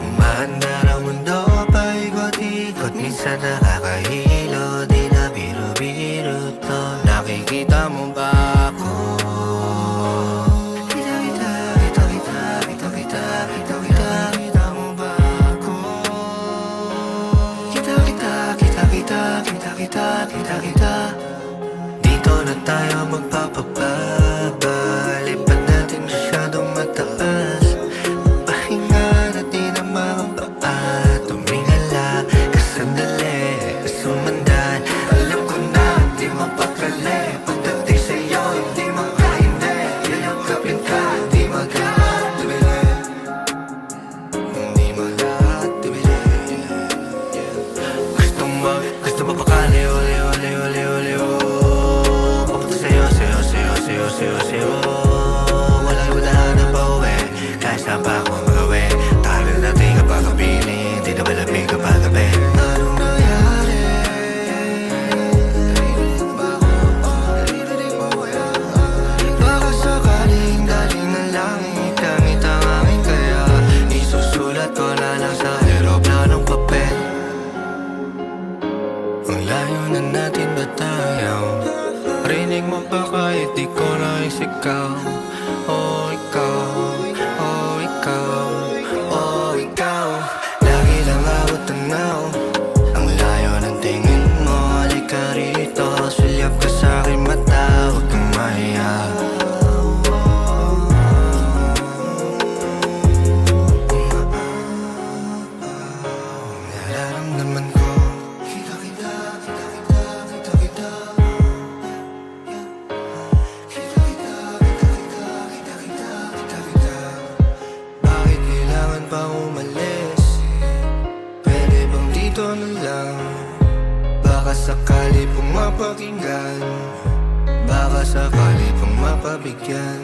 Umanda ng mundo, paikot-ikot, minsan nakakahilo, di na biro-biro to. Nakikita mo ba ako? Kita mo ba ako? Kita. Dito na tayo magpapababa, lipad natin masyadong mataas. Pahinga natin ang mga paa, tumingala ka sandali, sumandan. Alam ko na di mapakali, pagdating sa'yo hindi makahindi. Yayakapin ka, di magkakatubili, hindi magkakatubili. Gusto mo pakali, uli. Sayo, walang iwadahan na pauwi, kahit saan pa ako magawin. Tagal natin kapag kapiling, di na malamig kapag gabi. Anong nangyari? Naririnig ba ako? Naririnig mo kaya? Baka sakaling daling ng langit, gamit ang aking kaya isusulat ko na lang sa eroplanong papel. Ang layo na natin ba tayo? Rinig mo ba kahit di ko na isigaw? Oh, ikaw, oh, ikaw, oh, ikaw. Lagi lang ako tanaw, ang layo ng tingin mo. Halika rito, sulyap ka sa'kin mata, huwag kang mahiya. Nararamdaman ko, kita. Bakit kailangan pa umalis? Pwede bang dito na lang? Baka sakali pong mapakinggan, baka sakali pong mapabigyan.